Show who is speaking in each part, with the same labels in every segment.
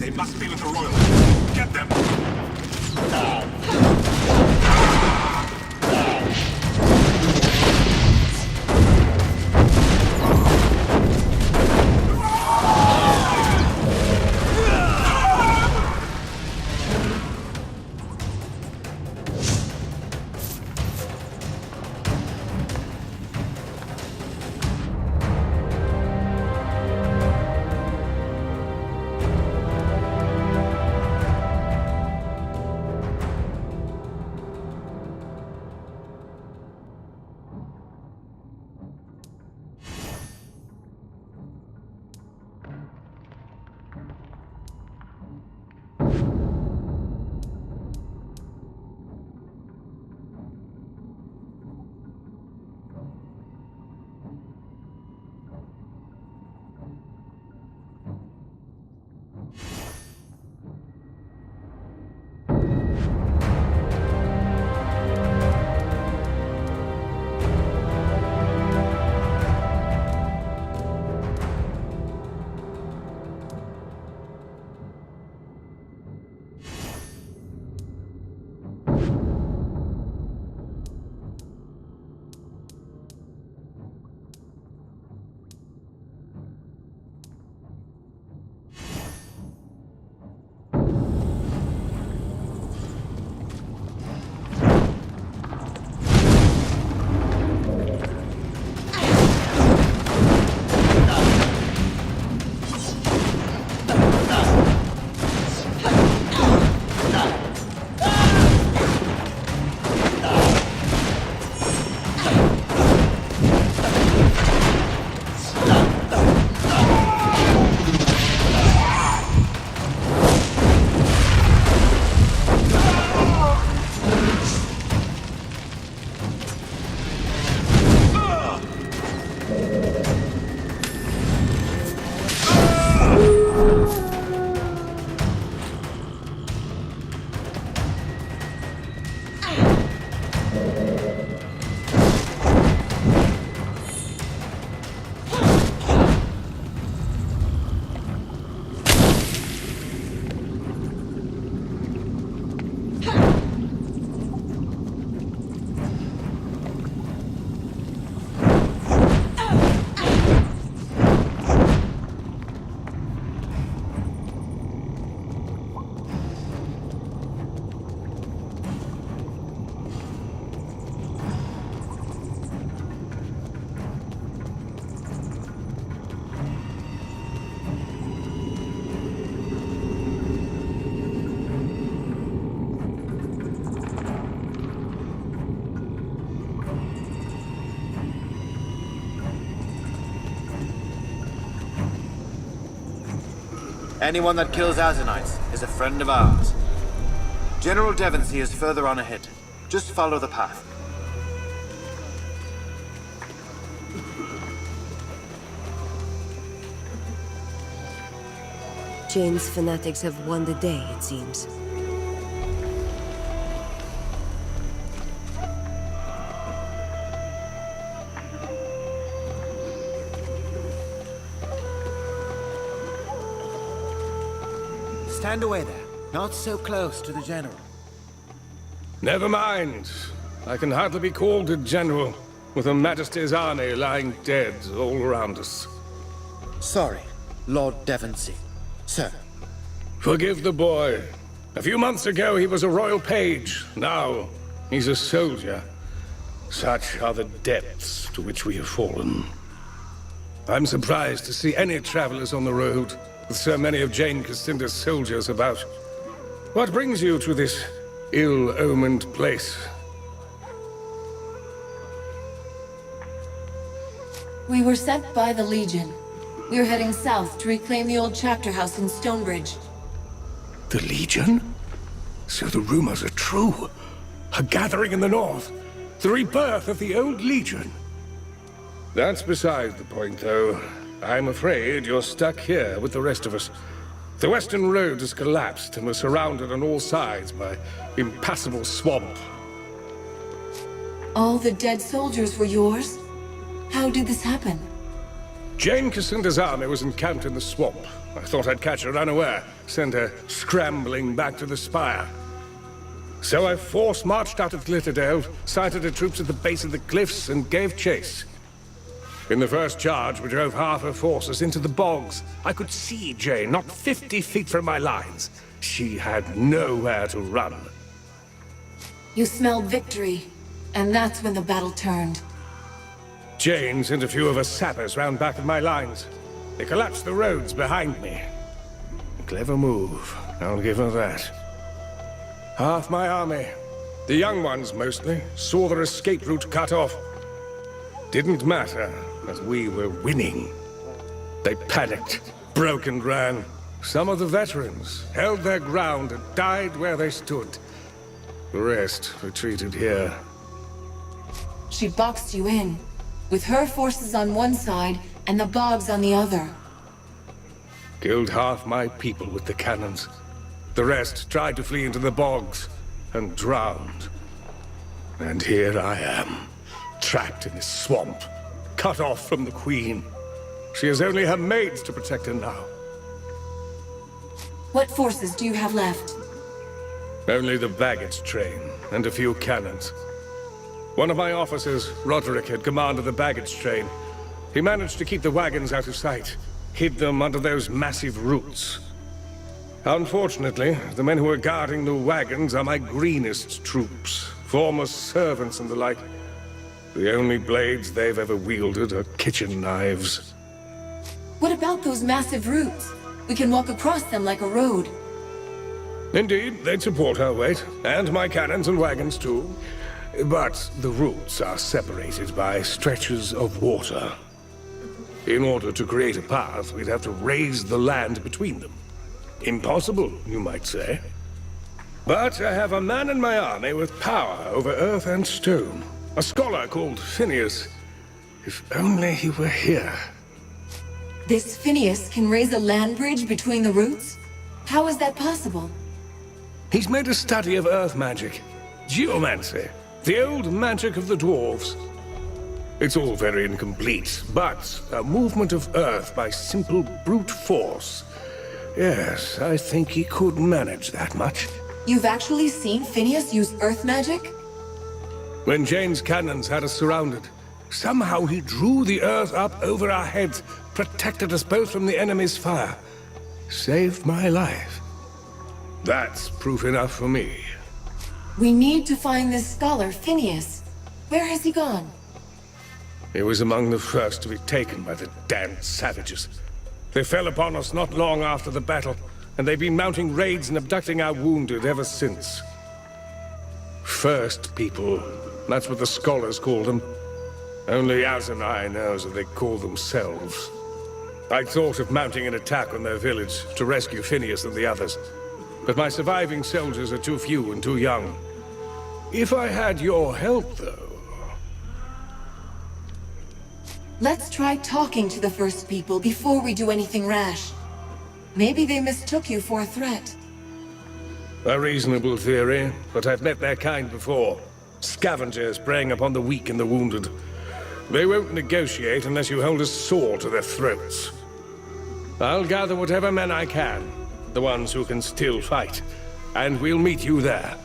Speaker 1: They must be with the Royals. Get them!
Speaker 2: Anyone that kills Azanites is a friend of ours. General Devonsey is further on ahead. Just follow the path.
Speaker 3: Jane's fanatics have won the day, it seems.
Speaker 2: Stand away there. Not so close to the General.
Speaker 4: Never mind. I can hardly be called a general, with Her Majesty's army lying dead all around us.
Speaker 2: Sorry, Lord Devonsey. Sir.
Speaker 4: Forgive the boy. A few months ago he was a royal page. Now he's a soldier. Such are the depths to which we have fallen. I'm surprised to see any travelers on the road, with so many of Jane Cassinda's soldiers about. What brings you to this ill-omened place?
Speaker 5: We were sent by the Legion. We are heading south to reclaim the old chapter house in Stonebridge.
Speaker 4: The Legion? So the rumors are true. A gathering in the north. The rebirth of the old Legion. That's beside the point, though. I'm afraid you're stuck here with the rest of us. The western road has collapsed and we're surrounded on all sides by impassable swamp.
Speaker 5: All the dead soldiers were yours? How did this happen?
Speaker 4: Jane Cassinda's army was encamped in the swamp. I thought I'd catch her unaware, send her scrambling back to the spire. So I force-marched out of Glitterdale, sighted her troops at the base of the cliffs, and gave chase. In the first charge, we drove half her forces into the bogs. I could see Jane not 50 feet from my lines. She had nowhere to run.
Speaker 5: You smelled victory, and that's when the battle turned.
Speaker 4: Jane sent a few of her sappers round back of my lines. They collapsed the roads behind me. A clever move, I'll give her that. Half my army, the young ones mostly, saw their escape route cut off. Didn't matter, as we were winning. They panicked, broke and ran. Some of the veterans held their ground and died where they stood. The rest retreated here.
Speaker 5: She boxed you in, with her forces on one side and the bogs on the other.
Speaker 4: Killed half my people with the cannons. The rest tried to flee into the bogs and drowned. And here I am, trapped in this swamp, cut off from the Queen. She has only her maids to protect her now.
Speaker 5: What forces do you have left?
Speaker 4: Only the baggage train and a few cannons. One of my officers, Roderick, had command of the baggage train. He managed to keep the wagons out of sight, hid them under those massive roots. Unfortunately, the men who are guarding the wagons are my greenest troops, former servants and the like. The only blades they've ever wielded are kitchen knives.
Speaker 5: What about those massive roots? We can walk across them like a road.
Speaker 4: Indeed, they'd support our weight, and my cannons and wagons too. But the routes are separated by stretches of water. In order to create a path, we'd have to raise the land between them. Impossible, you might say. But I have a man in my army with power over earth and stone. A scholar called Phineas. If only he were here.
Speaker 5: This Phineas can raise a land bridge between the roots? How is that possible?
Speaker 4: He's made a study of earth magic. Geomancy. The old magic of the dwarves. It's all very incomplete, but a movement of earth by simple brute force. Yes, I think he could manage that much.
Speaker 5: You've actually seen Phineas use earth magic?
Speaker 4: When Jane's cannons had us surrounded, somehow he drew the earth up over our heads, protected us both from the enemy's fire. Saved my life. That's proof enough for me.
Speaker 5: We need to find this scholar, Phineas. Where has he gone?
Speaker 4: He was among the first to be taken by the damned savages. They fell upon us not long after the battle, and they've been mounting raids and abducting our wounded ever since. First people, that's what the scholars call them. Only Azanai knows what they call themselves. I thought of mounting an attack on their village to rescue Phineas and the others, but my surviving soldiers are too few and too young. If I had your help, though...
Speaker 5: Let's try talking to the first people before we do anything rash. Maybe they mistook you for a threat.
Speaker 4: A reasonable theory, but I've met their kind before. Scavengers preying upon the weak and the wounded. They won't negotiate unless you hold a sword to their throats. I'll gather whatever men I can, the ones who can still fight, and we'll meet you there.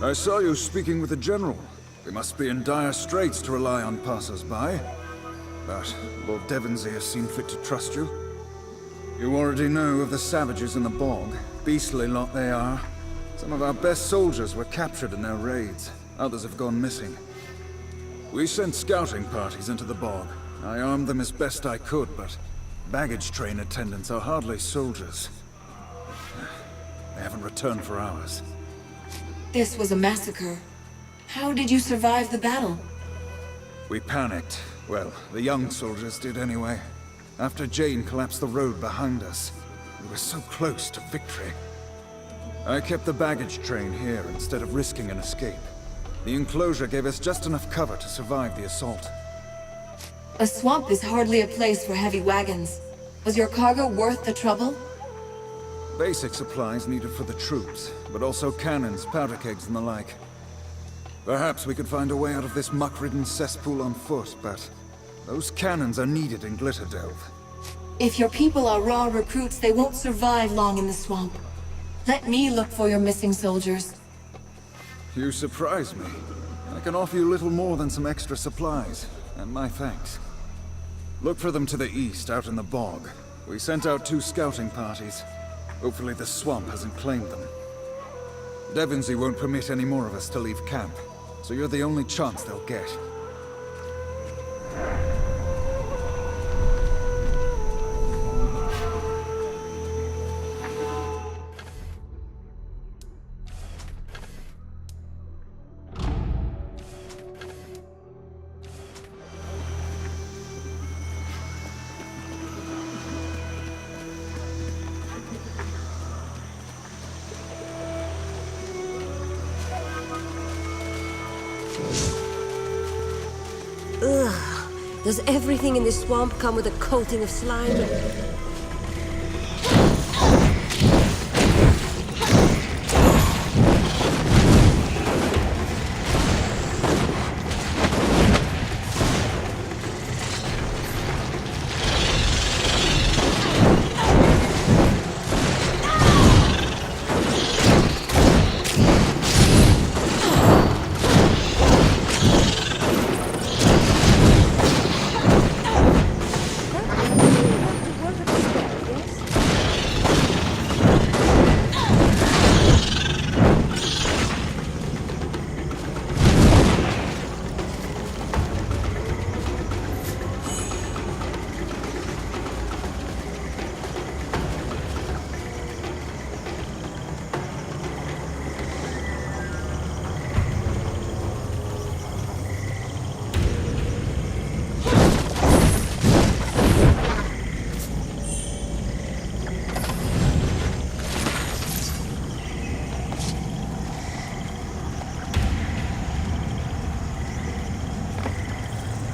Speaker 6: I saw you speaking with the General. We must be in dire straits to rely on passers-by. But Lord Devonsey has seen fit to trust you. You already know of the savages in the bog. Beastly lot they are. Some of our best soldiers were captured in their raids. Others have gone missing. We sent scouting parties into the bog. I armed them as best I could, but baggage train attendants are hardly soldiers. They haven't returned for hours.
Speaker 5: This was a massacre. How did you survive the battle?
Speaker 6: We panicked. Well, the young soldiers did anyway. After Jane collapsed the road behind us, we were so close to victory. I kept the baggage train here instead of risking an escape. The enclosure gave us just enough cover to survive the assault.
Speaker 5: A swamp is hardly a place for heavy wagons. Was your cargo worth the trouble?
Speaker 6: Basic supplies needed for the troops, but also cannons, powder kegs, and the like. Perhaps we could find a way out of this muck-ridden cesspool on foot, but those cannons are needed in Glitterdelve.
Speaker 5: If your people are raw recruits, they won't survive long in the swamp. Let me look for your missing soldiers.
Speaker 6: You surprise me. I can offer you little more than some extra supplies, and my thanks. Look for them to the east, out in the bog. We sent out 2 scouting parties. Hopefully the swamp hasn't claimed them. Devonsey won't permit any more of us to leave camp, so you're the only chance they'll get.
Speaker 3: Does everything in this swamp come with a coating of slime?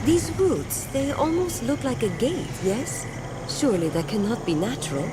Speaker 3: These roots, they almost look like a gate, yes? Surely that cannot be natural.